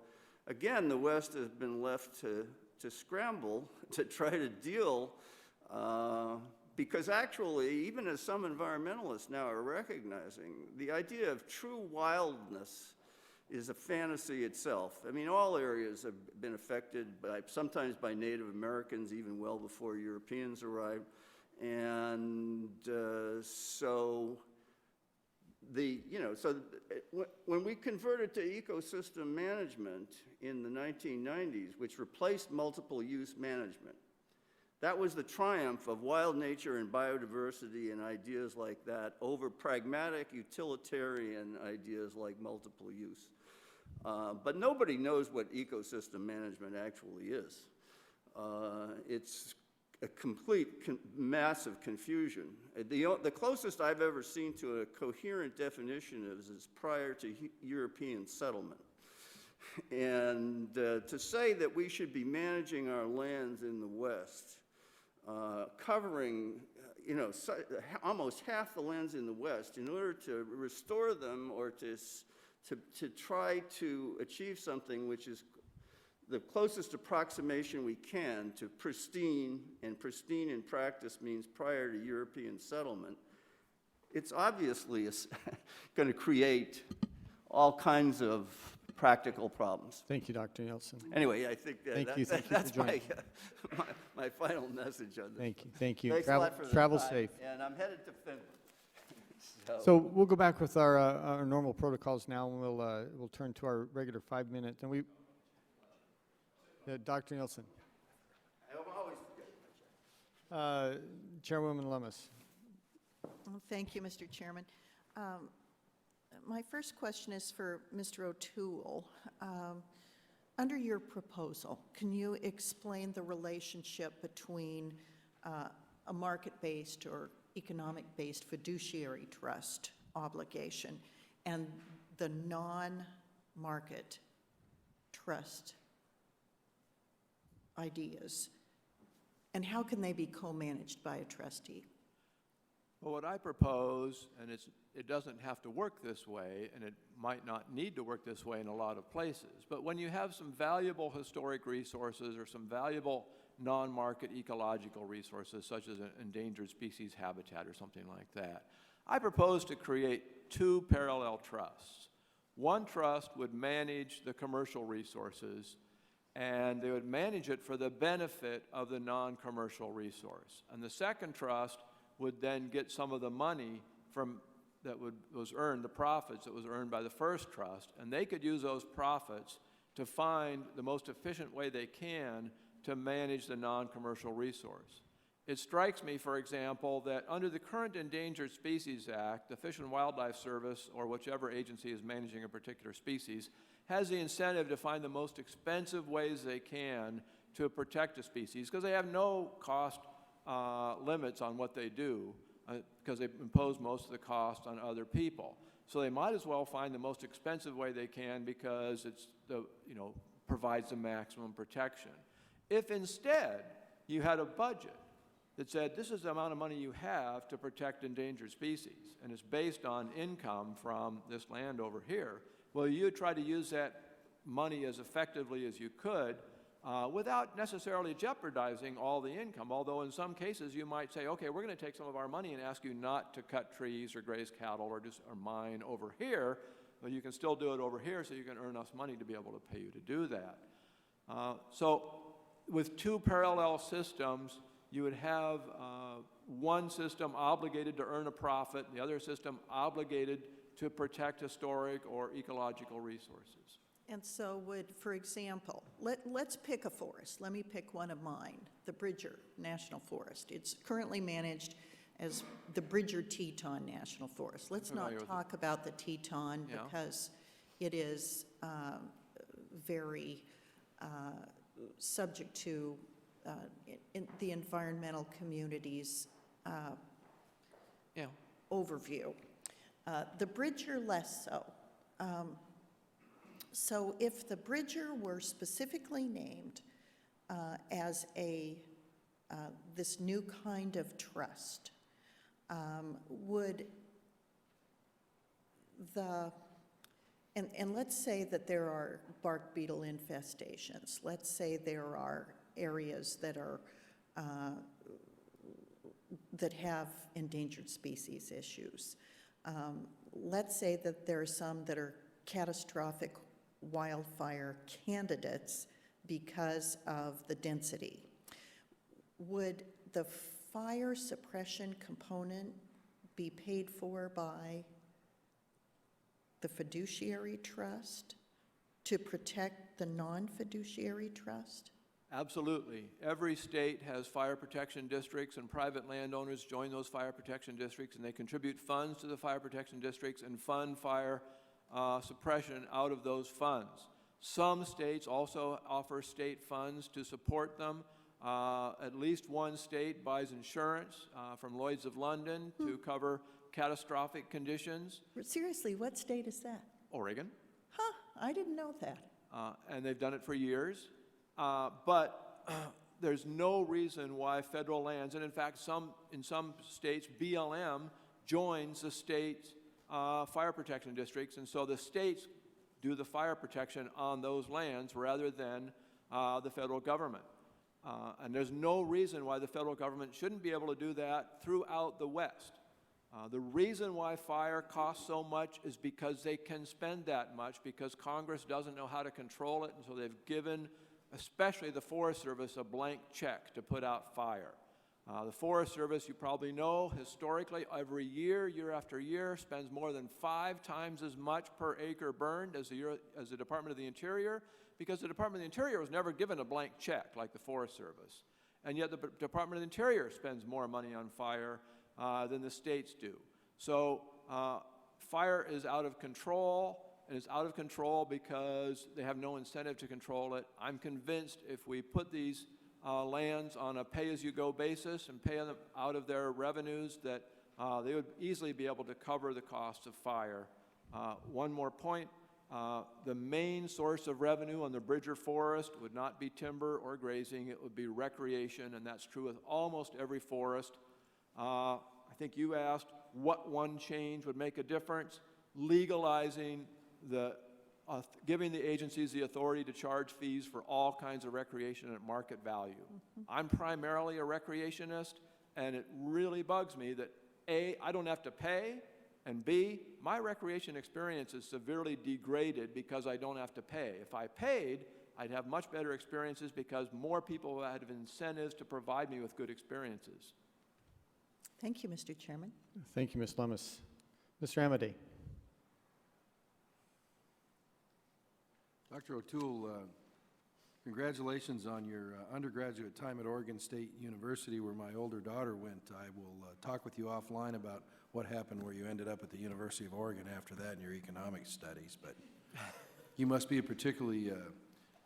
again, the West has been left to scramble to try to deal, because actually, even as some environmentalists now are recognizing, the idea of true wildness is a fantasy itself. All areas have been affected sometimes by Native Americans, even well before Europeans arrived. And when we converted to ecosystem management in the 1990s, which replaced multiple use management, that was the triumph of wild nature and biodiversity and ideas like that over pragmatic, utilitarian ideas like multiple use. But nobody knows what ecosystem management actually is. It's a complete, massive confusion. The closest I've ever seen to a coherent definition is prior to European settlement. And to say that we should be managing our lands in the West, covering almost half the lands in the West in order to restore them or to try to achieve something which is the closest approximation we can to pristine, and pristine in practice means prior to European settlement, it's obviously going to create all kinds of practical problems. Thank you, Dr. Nielsen. Anyway, I think Thank you for that's joining. my final message on this. Thank you. Thanks a lot for the Travel time, safe. and I'm headed to Finland. So we'll go back with our normal protocols now, and we'll turn to our regular 5 minutes. And Dr. Nielsen. I always forget. Chairwoman Lummis. Well, thank you, Mr. Chairman. My first question is for Mr. O'Toole. Under your proposal, can you explain the relationship between a market-based or economic-based fiduciary trust obligation and the non-market trust ideas? And how can they be co-managed by a trustee? Well, what I propose, and it doesn't have to work this way, and it might not need to work this way in a lot of places, but when you have some valuable historic resources or some valuable non-market ecological resources, such as an endangered species habitat or something like that, I propose to create two parallel trusts. One trust would manage the commercial resources, and they would manage it for the benefit of the non-commercial resource. And the second trust would then get some of the money from was earned, the profits that was earned by the first trust, and they could use those profits to find the most efficient way they can to manage the non-commercial resource. It strikes me, for example, that under the current Endangered Species Act, the Fish and Wildlife Service, or whichever agency is managing a particular species, has the incentive to find the most expensive ways they can to protect a species, because they have no cost limits on what they do, because they impose most of the cost on other people. So they might as well find the most expensive way they can, because it's provides the maximum protection. If instead you had a budget that said, this is the amount of money you have to protect endangered species, and it's based on income from this land over here, well, you try to use that money as effectively as you could without necessarily jeopardizing all the income, although in some cases you might say, okay, we're going to take some of our money and ask you not to cut trees or graze cattle or mine over here, but you can still do it over here so you can earn us money to be able to pay you to do that. So with two parallel systems, you would have one system obligated to earn a profit, the other system obligated to protect historic or ecological resources. And so would, for example, let's pick a forest. Let me pick one of mine, the Bridger National Forest. It's currently managed as the Bridger Teton National Forest. Let's not talk about the Teton because it is very subject to in the environmental community's overview. The Bridger less so. So if the Bridger were specifically named as this new kind of trust, would and let's say that there are bark beetle infestations. Let's say there are areas that are that have endangered species issues. Let's say that there are some that are catastrophic wildfire candidates because of the density. Would the fire suppression component be paid for by the fiduciary trust to protect the non-fiduciary trust? Absolutely. Every state has fire protection districts, and private landowners join those fire protection districts, and they contribute funds to the fire protection districts and fund fire suppression out of those funds. Some states also offer state funds to support them. At least one state buys insurance from Lloyd's of London to cover catastrophic conditions. Seriously, what state is that? Oregon. Huh, I didn't know that. And they've done it for years. But there's no reason why federal lands, and in fact, in some states, BLM joins the state fire protection districts, and so the states do the fire protection on those lands rather than the federal government. And there's no reason why the federal government shouldn't be able to do that throughout the West. The reason why fire costs so much is because they can spend that much, because Congress doesn't know how to control it, and so they've given, especially the Forest Service, a blank check to put out fire. The Forest Service, you probably know, historically, every year, year after year, spends more than 5 times as much per acre burned as the Department of the Interior, because the Department of the Interior was never given a blank check like the Forest Service. And yet the Department of the Interior spends more money on fire than the states do. So fire is out of control, and it's out of control because they have no incentive to control it. I'm convinced if we put these lands on a pay-as-you-go basis and pay them out of their revenues, that they would easily be able to cover the cost of fire. One more point. The main source of revenue on the Bridger Forest would not be timber or grazing, it would be recreation, and that's true with almost every forest. I think you asked what one change would make a difference. Legalizing giving the agencies the authority to charge fees for all kinds of recreation at market value. I'm primarily a recreationist, and it really bugs me that A, I don't have to pay, and B, my recreation experience is severely degraded because I don't have to pay. If I paid, I'd have much better experiences because more people would have incentives to provide me with good experiences. Thank you, Mr. Chairman. Thank you, Ms. Lummis. Mr. Amity. Dr. O'Toole, congratulations on your undergraduate time at Oregon State University, where my older daughter went. I will talk with you offline about what happened where you ended up at the University of Oregon after that in your economics studies, but you must be a particularly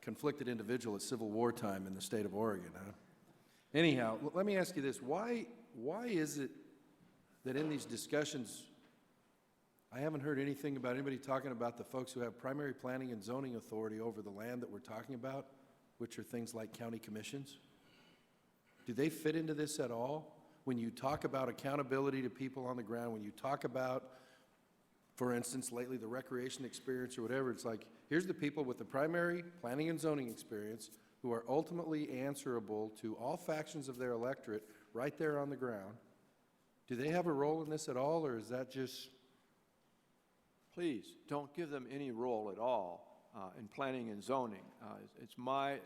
conflicted individual at Civil War time in the state of Oregon, huh? Anyhow, let me ask you this. Why is it that in these discussions, I haven't heard anything about anybody talking about the folks who have primary planning and zoning authority over the land that we're talking about, which are things like county commissions? Do they fit into this at all? When you talk about accountability to people on the ground, when you talk about, for instance, lately the recreation experience or whatever, it's like, here's the people with the primary planning and zoning experience who are ultimately answerable to all factions of their electorate right there on the ground. Do they have a role in this at all, or is that just... Please, don't give them any role at all in planning and zoning. It's my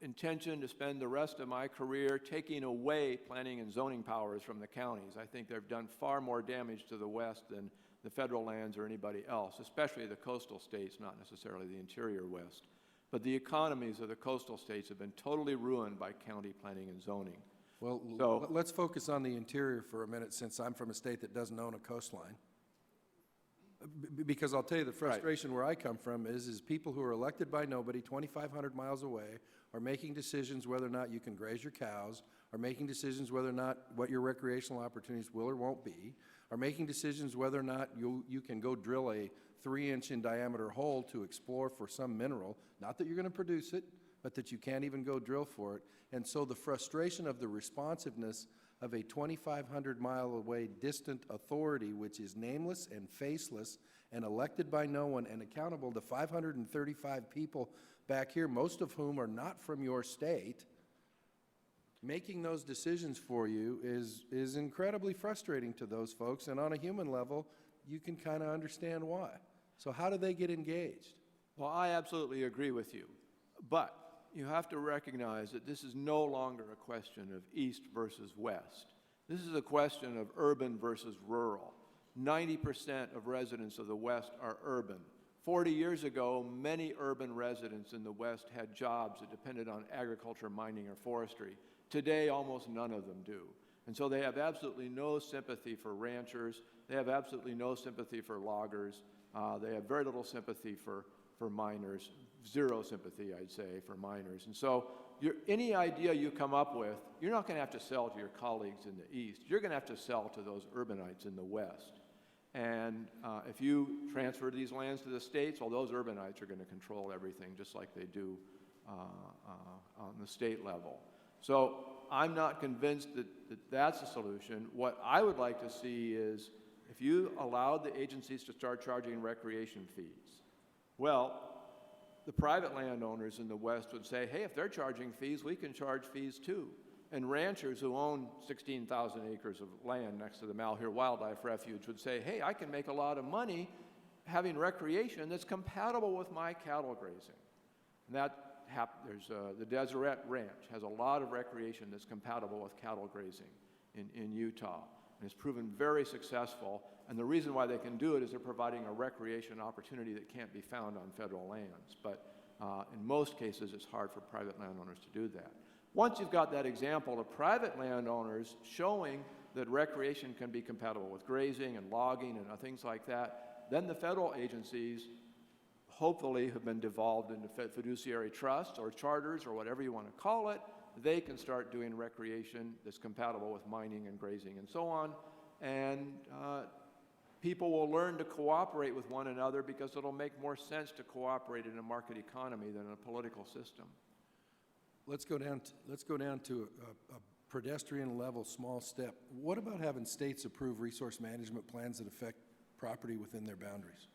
intention to spend the rest of my career taking away planning and zoning powers from the counties. I think they've done far more damage to the West than the federal lands or anybody else, especially the coastal states, not necessarily the interior West. But the economies of the coastal states have been totally ruined by county planning and zoning. Well, let's focus on the interior for a minute, since I'm from a state that doesn't own a coastline. Because I'll tell you, the frustration where I come from is people who are elected by nobody 2,500 miles away are making decisions whether or not you can graze your cows, are making decisions whether or not what your recreational opportunities will or won't be, are making decisions whether or not you can go drill a 3-inch in diameter hole to explore for some mineral, not that you're going to produce it, but that you can't even go drill for it. And so the frustration of the responsiveness of a 2,500 mile away distant authority, which is nameless and faceless and elected by no one and accountable to 535 people back here, most of whom are not from your state, making those decisions for you is incredibly frustrating to those folks. And on a human level, you can kind of understand why. So how do they get engaged? Well, I absolutely agree with you. But you have to recognize that this is no longer a question of East versus West. This is a question of urban versus rural. 90% of residents of the West are urban. 40 years ago, many urban residents in the West had jobs that depended on agriculture, mining, or forestry. Today, almost none of them do. And so they have absolutely no sympathy for ranchers. They have absolutely no sympathy for loggers. They have very little sympathy for miners. Zero sympathy, I'd say, for miners. And so any idea you come up with, you're not going to have to sell to your colleagues in the East. You're going to have to sell to those urbanites in the West. And if you transfer these lands to the states, well, those urbanites are going to control everything just like they do on the state level. So I'm not convinced that that's a solution. What I would like to see is if you allowed the agencies to start charging recreation fees, well, the private landowners in the West would say, hey, if they're charging fees, we can charge fees too. And ranchers who own 16,000 acres of land next to the Malheur Wildlife Refuge would say, hey, I can make a lot of money having recreation that's compatible with my cattle grazing. And there's the Deseret Ranch has a lot of recreation that's compatible with cattle grazing in Utah. And it's proven very successful. And the reason why they can do it is they're providing a recreation opportunity that can't be found on federal lands. But in most cases, it's hard for private landowners to do that. Once you've got that example of private landowners showing that recreation can be compatible with grazing and logging and things like that, then the federal agencies hopefully have been devolved into fiduciary trusts or charters or whatever you want to call it. They can start doing recreation that's compatible with mining and grazing and so on. And people will learn to cooperate with one another because it'll make more sense to cooperate in a market economy than in a political system. Let's go down to a pedestrian level, small step. What about having states approve resource management plans that affect property within their boundaries?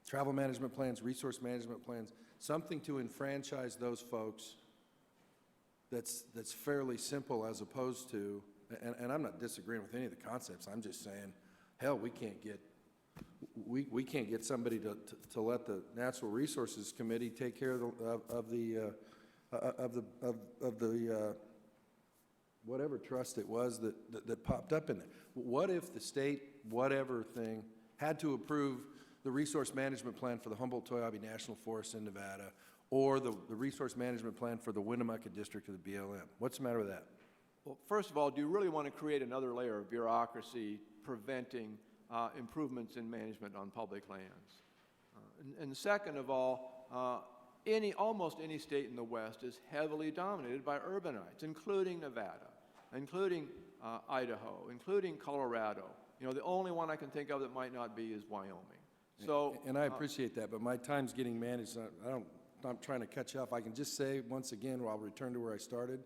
Travel management plans, resource management plans, something to enfranchise those folks that's fairly simple as opposed to, and I'm not disagreeing with any of the concepts, I'm just saying, hell, we can't get somebody to let the Natural Resources Committee take care of the whatever trust it was that popped up in there. What if the state, whatever thing, had to approve the resource management plan for the Humboldt-Toiyabe National Forest in Nevada, or the resource management plan for the Winnemucca District of the BLM? What's the matter with that? Well, first of all, do you really want to create another layer of bureaucracy preventing improvements in management on public lands? And second of all, almost any state in the West is heavily dominated by urbanites, including Nevada, including Idaho, including Colorado. You know, the only one I can think of that might not be is Wyoming. So, And I appreciate that, but my time's getting managed. I'm trying to catch up. I can just say once again, while I'll return to where I started,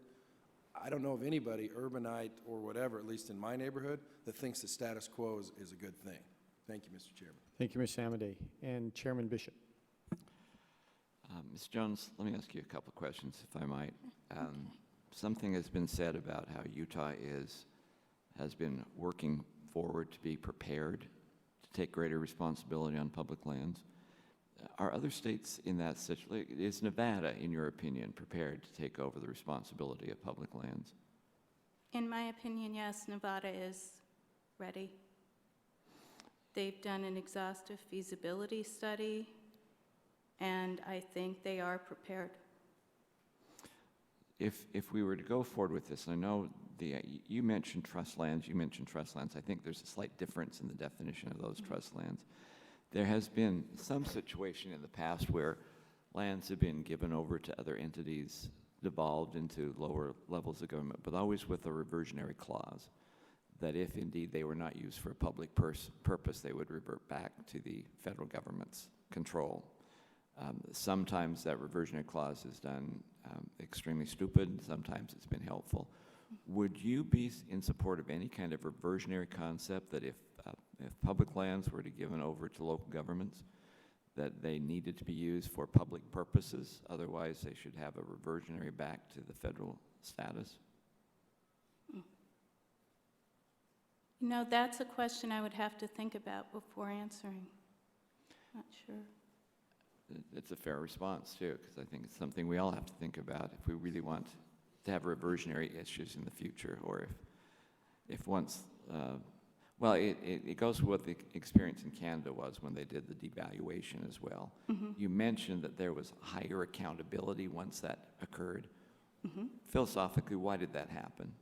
I don't know of anybody, urbanite or whatever, at least in my neighborhood, that thinks the status quo is a good thing. Thank you, Mr. Chairman. Thank you, Mr. Amadei. And Chairman Bishop. Ms. Jones, let me ask you a couple of questions, if I might. Something has been said about how Utah has been working forward to be prepared to take greater responsibility on public lands. Are other states in that situation? Is Nevada, in your opinion, prepared to take over the responsibility of public lands? In my opinion, yes, Nevada is ready. They've done an exhaustive feasibility study, and I think they are prepared. If we were to go forward with this, I know you mentioned trust lands, I think there's a slight difference in the definition of those trust lands. There has been some situation in the past where lands have been given over to other entities, devolved into lower levels of government, but always with a reversionary clause, that if indeed they were not used for a public purpose, they would revert back to the federal government's control. Sometimes that reversionary clause is done extremely stupid, sometimes it's been helpful. Would you be in support of any kind of reversionary concept that if public lands were to be given over to local governments, that they needed to be used for public purposes, otherwise they should have a reversionary back to the federal status? You know, that's a question I would have to think about before answering. Not sure. It's a fair response, too, because I think it's something we all have to think about if we really want to have reversionary issues in the future, or if once, well, it goes with what the experience in Canada was when they did the devaluation as well. Mm-hmm. You mentioned that there was higher accountability once that occurred. Mm-hmm. Philosophically, why did that happen?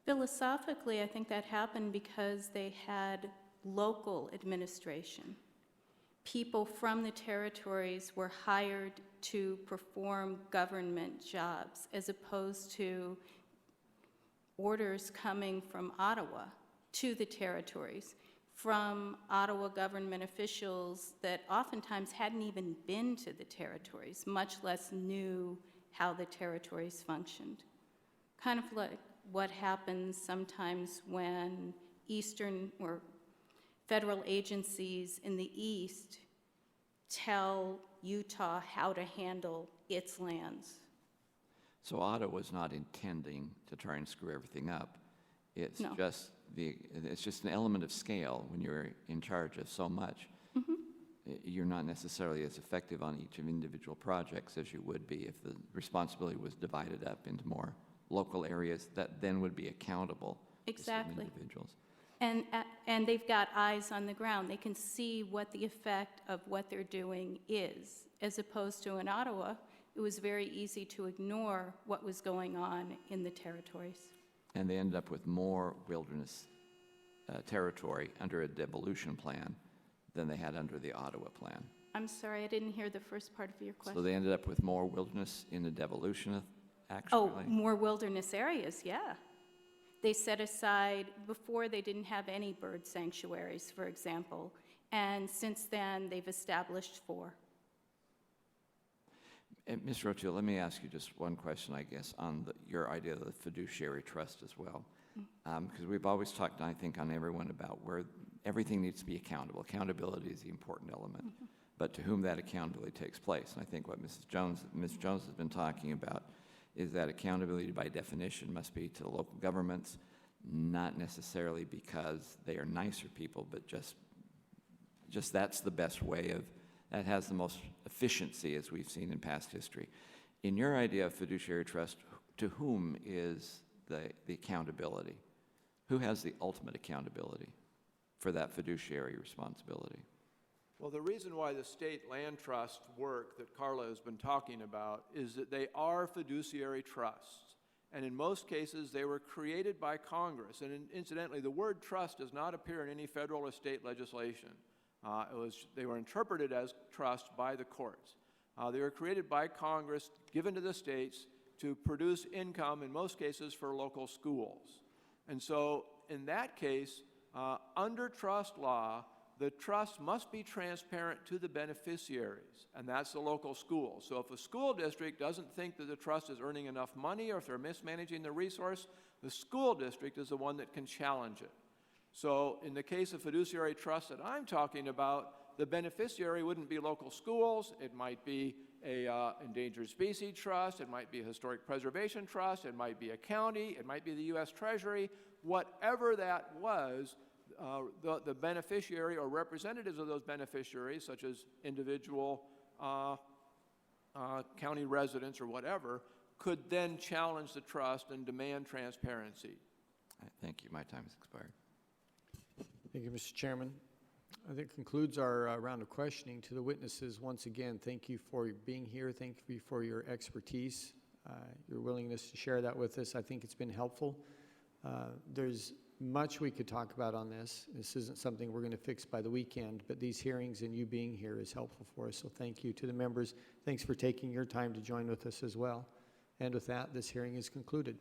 Philosophically, I think that happened because they had local administration. People from the territories were hired to perform government jobs, as opposed to orders coming from Ottawa to the territories, from Ottawa government officials that oftentimes hadn't even been to the territories, much less knew how the territories functioned. Kind of like what happens sometimes when Eastern or federal agencies in the East tell Utah how to handle its lands. So Ottawa was not intending to try and screw everything up. It's No. it's just an element of scale when you're in charge of so much. Mm-hmm. You're not necessarily as effective on each of individual projects as you would be if the responsibility was divided up into more local areas that then would be accountable to certain Exactly. individuals. And they've got eyes on the ground. They can see what the effect of what they're doing is, as opposed to in Ottawa, it was very easy to ignore what was going on in the territories. And they ended up with more wilderness territory under a devolution plan than they had under the Ottawa plan. I'm sorry, I didn't hear the first part of your question. So they ended up with more wilderness in the devolution, Oh, actually? more wilderness areas, yeah. They set aside, before they didn't have any bird sanctuaries, for example, and since then, they've established 4. And Mr. O'Toole, let me ask you just one question, I guess, on your idea of the fiduciary trust as well. Because we've always talked, I think, on everyone about where everything needs to be accountable. Accountability is the important element, but to whom that accountability takes place. And I think what Ms. Jones has been talking about is that accountability by definition must be to the local governments, not necessarily because they are nicer people, but just that's the best way of, that has the most efficiency, as we've seen in past history. In your idea of fiduciary trust, to whom is the accountability? Who has the ultimate accountability for that fiduciary responsibility? Well, the reason why the state land trust work that Carla has been talking about is that they are fiduciary trusts. And in most cases, they were created by Congress. And incidentally, the word trust does not appear in any federal or state legislation. They were interpreted as trust by the courts. They were created by Congress, given to the states to produce income, in most cases, for local schools. And so in that case, under trust law, the trust must be transparent to the beneficiaries, and that's the local school. So if a school district doesn't think that the trust is earning enough money, or if they're mismanaging the resource, the school district is the one that can challenge it. So in the case of fiduciary trust that I'm talking about, the beneficiary wouldn't be local schools. It might be a endangered species trust. It might be a historic preservation trust. It might be a county. It might be the U.S. Treasury. Whatever that was, the beneficiary or representatives of those beneficiaries, such as individual county residents or whatever, could then challenge the trust and demand transparency. Thank you. My time has expired. Thank you, Mr. Chairman. That concludes our round of questioning. To the witnesses, once again, thank you for being here. Thank you for your expertise, your willingness to share that with us. I think it's been helpful. There's much we could talk about on this. This isn't something we're going to fix by the weekend, but these hearings and you being here is helpful for us. So thank you to the members. Thanks for taking your time to join with us as well. And with that, this hearing is concluded.